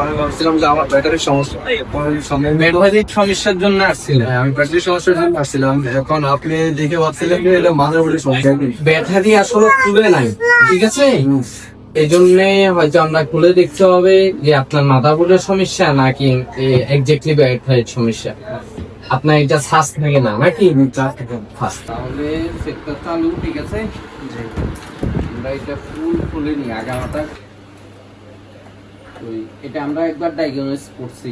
আমি ভাবছিলাম যে আমার ব্যাটারির সমস্যা, ব্যাটারির সমস্যার জন্য আসছিলাম। আমি ব্যাটারির সমস্যার জন্য আসছিলাম, এখন আপনি দেখে ভাবছিলেন যে এটা মাদারবোর্ডের সমস্যা। ব্যাটারি আসলে খুলে নাই, ঠিক আছে? এই জন্য হয়তো আমরা খুলে দেখতে হবে যে আপনার মাদারবোর্ডের সমস্যা নাকি এক্স্যাক্টলি ব্যাটারির সমস্যা। আপনার এটা সার্চ থাকে না নাকি? তাহলে সেটটা চালু, ঠিক আছে? আমরা এটা খুলে নিই আগামাটা। এটা আমরা একবার ডায়াগনোস করছি,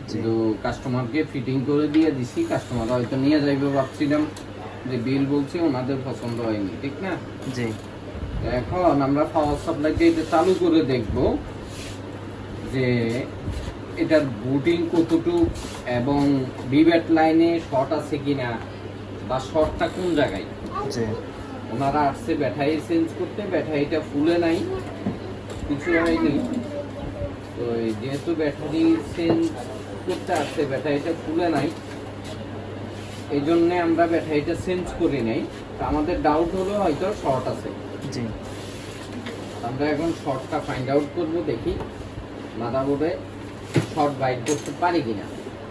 কিন্তু কাস্টমারকে ফিটিং করে দিয়ে দিছি। কাস্টমার হয়তো নিয়ে যাইবে, ভাবছিলাম যে বিল বলছে ওনাদের পছন্দ হয়নি, ঠিক না? জি। এখন আমরা পাওয়ার সাপ্লাইকে এটা চালু করে দেখব যে এটার বুটিং কতটুকু এবং বিব্যাট লাইনে শর্ট আছে কিনা, বা শর্টটা কোন জায়গায়। ওনারা আসছে ব্যাটারি চেঞ্জ করতে, ব্যাটারিটা ফুলে নাই, কিছু হয়নি। তো যেহেতু ব্যাটারি চেঞ্জ করতে আসছে, ব্যাটারিটা খুলে নাই, এই জন্যে আমরা ব্যাটারিটা চেঞ্জ করি নাই। তো আমাদের ডাউট হলো হয়তো শর্ট আছে। জি, আমরা এখন শর্টটা ফাইন্ড আউট করব, দেখি মাদারবোর্ডে শর্ট বাইট করতে পারি কিনা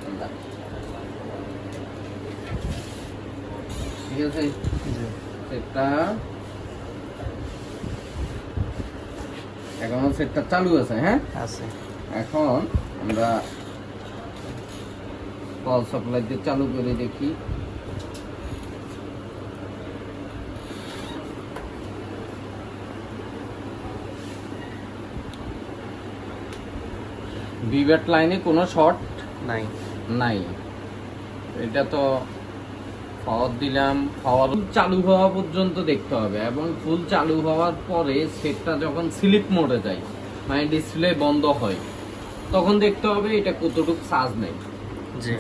আমরা। ঠিক আছে, সেটটা এখন সেটটা চালু আছে। হ্যাঁ আছে। এখন আমরা পাওয়ার সাপ্লাই দিয়ে চালু করে দেখি। বিব্যাট লাইনে কোনো শর্ট নাই। এটা তো পাওয়ার দিলাম, পাওয়ার চালু হওয়া পর্যন্ত দেখতে হবে, এবং ফুল চালু হওয়ার পরে সেটটা যখন স্লিপ মোডে যায়, মানে ডিসপ্লে বন্ধ হয়, তখন দেখতে হবে এটা কতটুকু চার্জ নেই।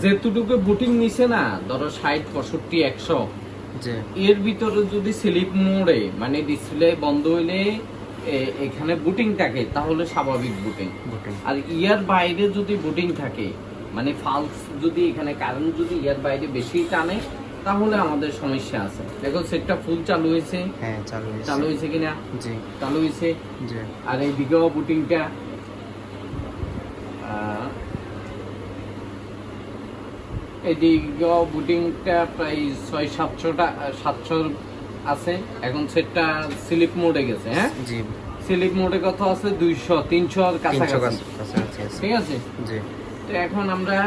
যেটুকু বুটিং নিছে না, ধরো 60, 65, 100, এর ভিতরে যদি স্লিপ মোডে মানে ডিসপ্লে বন্ধ হইলে এখানে বুটিং থাকে, তাহলে স্বাভাবিক বুটিং। আর ইয়ার বাইরে যদি বুটিং থাকে, মানে ফালস যদি এখানে কারেন্ট যদি ইয়ার বাইরে বেশি টানে, তাহলে আমাদের সমস্যা আছে। দেখো সেটটা ফুল চালু হয়েছে। হ্যাঁ, চালু হয়েছে কিনা? জি, চালু হয়েছে। আর এই দিকেও বুটিংটা এদিকেও বুটিংটা প্রায় 600-700 আছে। এখন সেটটা স্লিপ মোডে গেছে। হ্যাঁ জি, স্লিপ মোডে কত আছে? 200-300 কাছাকাছি, ঠিক আছে? জি। তো এখন আমরা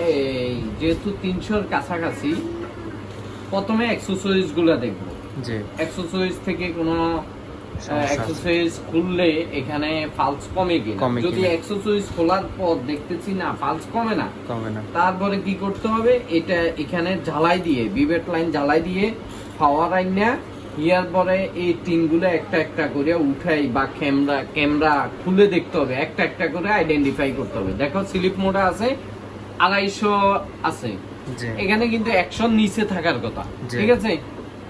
এই যেহেতু 300 কাছাকাছি, প্রথমে এক্সেসরিজ গুলা দেখবো। জি, এক্সেসরিজ থেকে কোনো এক্সেসরিজ খুললে এখানে ফালস কমে কিনা। যদি এক্সেসরিজ খোলার পর দেখতেছি না ফালস কমে না, তারপরে কি করতে হবে? এটা এখানে ঝালাই দিয়ে, বিবেট লাইন ঝালাই দিয়ে পাওয়ার আইন না ইয়ার পরে এই টিনগুলো একটা একটা করে উঠাই, বা ক্যামেরা খুলে দেখতে হবে, একটা একটা করে আইডেন্টিফাই করতে হবে। দেখো স্লিপ মোডে আছে 250 আছে, এখানে কিন্তু 100 নিচে থাকার কথা, ঠিক আছে?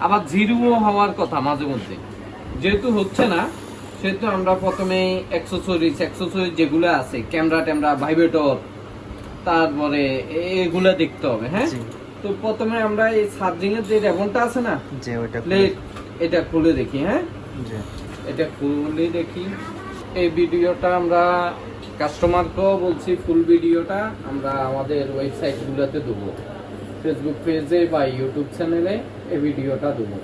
আবার 0 হওয়ার কথা মাঝে মধ্যে। যেহেতু হচ্ছে না, সেহেতু আমরা প্রথমে অ্যাক্সেসরিজ যেগুলো আছে, ক্যামেরা ভাইব্রেটর, তারপরে এগুলা দেখতে হবে। হ্যাঁ, তো প্রথমে আমরা এই চার্জিং এর যে রেবনটা আছে না, এটা খুলে দেখি। হ্যাঁ, এটা খুলে দেখি। এই ভিডিওটা আমরা কাস্টমারকেও বলছি, ফুল ভিডিওটা আমরা আমাদের ওয়েবসাইট গুলোতে দেবো, ফেসবুক পেজে বা ইউটিউব চ্যানেলে এই ভিডিওটা দেবো।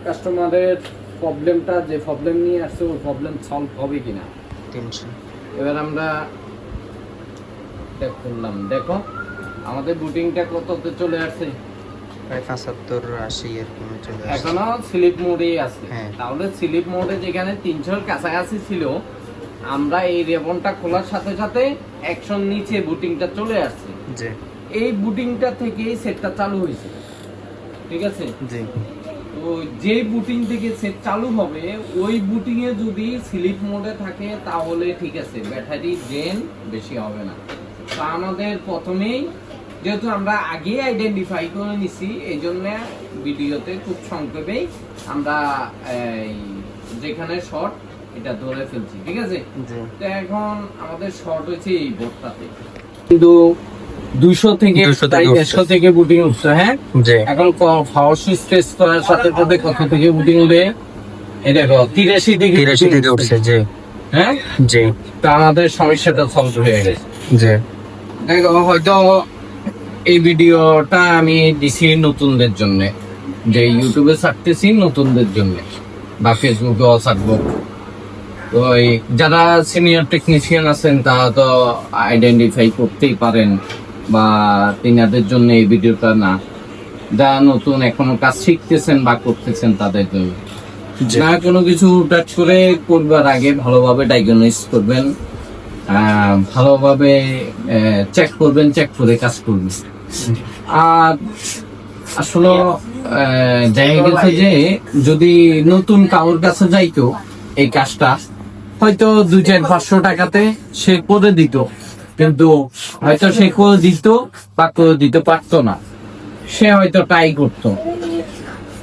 কাস্টমারের প্রবলেমটা, যে প্রবলেম নিয়ে আসছে, ওই প্রবলেম সলভ হবে কিনা টেনশন। এবার আমরা করলাম, দেখো আমাদের বুটিংটা কততে চলে আসছে? প্রায় 75-80 এরকম চলে আসছে। এখনো স্লিপ মোডেই আছে। তাহলে স্লিপ মোডে যেখানে 300 কাছাকাছি ছিল, আমরা এই রেবনটা খোলার সাথে সাথে 100 নিচে বুটিংটা চলে আসছে। এই বুটিংটা থেকেই সেটটা চালু হয়েছে, ঠিক আছে? জি। তো যে বুটিং থেকে সেট চালু হবে, ওই বুটিং এ যদি স্লিপ মোডে থাকে তাহলে ঠিক আছে, ব্যাটারি ড্রেন বেশি হবে না। তো আমাদের প্রথমেই, যেহেতু আমরা আগে আইডেন্টিফাই করে নিছি, এই জন্য ভিডিওতে খুব সংক্ষেপে আমরা যেখানে শর্ট এটা ধরে ফেলছি, ঠিক আছে? তো এখন আমাদের শর্ট হয়েছে এই বোর্ডটাতে, কিন্তু 200 থেকে 150 থেকে বুটিং উঠছে। হ্যাঁ, এখন পাওয়ার সুইচ টেস্ট করার সাথে সাথে কত থেকে বুটিং উঠে? এই দেখো 83 থেকে উঠছে। হ্যাঁ জি, তা আমাদের সমস্যাটা সলভ হয়ে গেছে। জি, দেখো হয়তো এই ভিডিওটা আমি দিছি নতুনদের জন্য, যে ইউটিউবে ছাড়তেছি নতুনদের জন্য বা ফেসবুকেও ছাড়বো। তো এই যারা সিনিয়র টেকনিশিয়ান আছেন তারা তো আইডেন্টিফাই করতেই পারেন, বা তিনাদের জন্য এই ভিডিওটা না। যারা নতুন এখনো কাজ শিখতেছেন বা করতেছেন তাদের জন্য। না কোনো কিছু টাচ করে করবার আগে ভালোভাবে ডায়াগনোস করবেন, ভালোভাবে চেক করবেন, চেক করে কাজ করবেন। আর আসলে দেখা গেছে যে যদি নতুন কারোর কাছে যাইতো এই কাজটা, হয়তো 200-500 টাকাতে সে করে দিত, কিন্তু হয়তো সে করে দিত বা করে দিতে পারতো না, সে হয়তো ট্রাই করতো।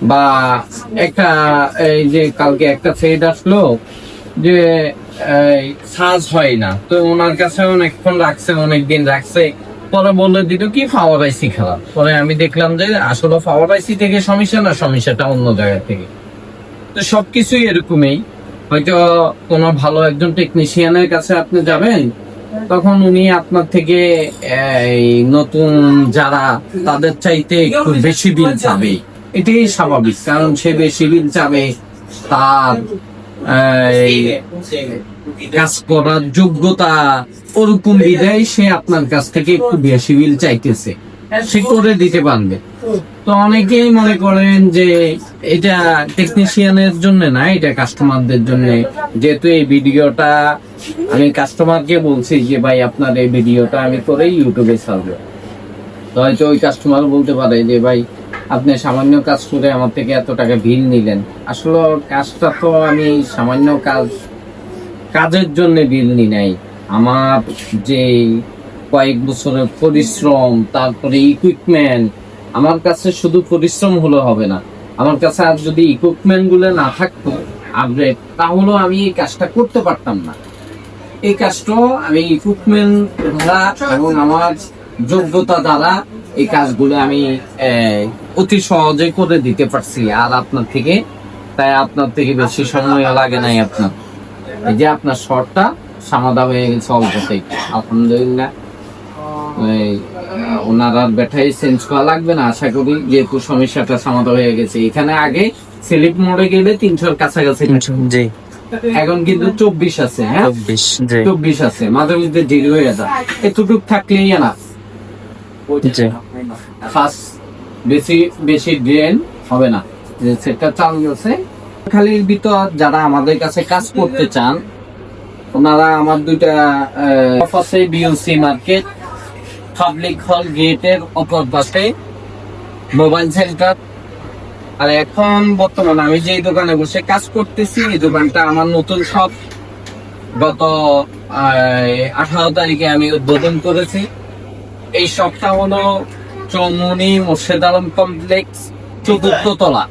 বা একটা এই যে কালকে একটা সেট আসলো যে সাজ হয় না, তো ওনার কাছে অনেকক্ষণ রাখছে, অনেকদিন রাখছে, পরে বলে দিল কি পাওয়ার আইসি খারাপ। পরে আমি দেখলাম যে আসলে পাওয়ার আইসি থেকে সমস্যা না, সমস্যাটা অন্য জায়গা থেকে। তো সবকিছুই এরকমই, হয়তো কোনো ভালো একজন টেকনিশিয়ানের কাছে আপনি যাবেন, তখন উনি আপনার থেকে এই নতুন যারা তাদের চাইতে একটু বেশি বিল চাবে, এটাই স্বাভাবিক। কারণ সে বেশি বিল চাবে, তার এই কাজ করার যোগ্যতা ওরকম বিধায় সে আপনার কাছ থেকে একটু বেশি বিল চাইতেছে, সে করে দিতে পারবে। তো অনেকেই মনে করেন যে এটা টেকনিশিয়ানের জন্য না, এটা কাস্টমারদের জন্য। যেহেতু এই ভিডিওটা আমি কাস্টমারকে বলছি যে ভাই আপনার এই ভিডিওটা আমি করে ইউটিউবে ছাড়বো, তো হয়তো ওই কাস্টমার বলতে পারে যে ভাই আপনি সামান্য কাজ করে আমার থেকে এত টাকা বিল নিলেন। আসলে কাজটা তো আমি সামান্য কাজের জন্য বিল নি নাই, আমার যে কয়েক বছরের পরিশ্রম, তারপরে ইকুইপমেন্ট। আমার কাছে শুধু পরিশ্রম হলে হবে না, আমার কাছে আর যদি ইকুইপমেন্ট গুলো না থাকতো আপডেট, তাহলে আমি এই কাজটা করতে পারতাম না। এই কাজটা আমি ইকুইপমেন্ট দ্বারা এবং আমার যোগ্যতা দ্বারা এই কাজগুলো আমি অতি সহজে করে দিতে পারছি। আর আপনার থেকে, তাই আপনার থেকে বেশি সময় লাগে নাই আপনার। এই যে আপনার শর্টটা সমাধা হয়ে গেছে অল্পতেই, আলহামদুলিল্লাহ। ওনারা ব্যাটারি চেঞ্জ করা লাগবে না আশা করি, যেহেতু সমস্যাটা সমাধা হয়ে গেছে। এখানে আগে স্লিপ মোডে গেলে 300-র কাছাকাছি, এখন কিন্তু 24 আছে। হ্যাঁ 24 আছে, মাঝে মধ্যে দেরি হয়ে যায়, এতটুক থাকলেই না ফার্স্ট বেশি বেশি ড্রেন হবে না। যে সেটা চালু আছে খালির ভিতর, যারা আমাদের কাছে কাজ করতে চান ওনারা আমার দুইটা অফিসে, বিওসি মার্কেট, পাবলিক হল গেটের অপর পাশে মোবাইল সেন্টার। আর এখন বর্তমানে আমি যে দোকানে বসে কাজ করতেছি, এই দোকানটা আমার নতুন শপ, গত 18 তারিখে আমি উদ্বোধন করেছি। এই শপটা হলো চৌমনি মোর্শেদ আলম কমপ্লেক্স, 4th তলা,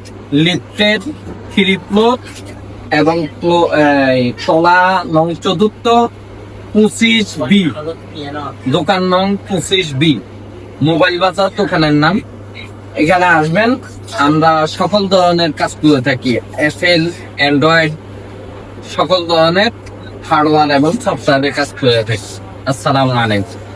লিফটের 3 ফ্লোর এবং তলা নং 4 25B, দোকান নং 25B, মোবাইল বাজার দোকানের নাম। এখানে আসবেন, আমরা সকল ধরনের কাজ করে থাকি, এফএল, অ্যান্ড্রয়েড, সকল ধরনের হার্ডওয়্যার এবং সফটওয়্যারের কাজ করে থাকি। আসসালামু আলাইকুম।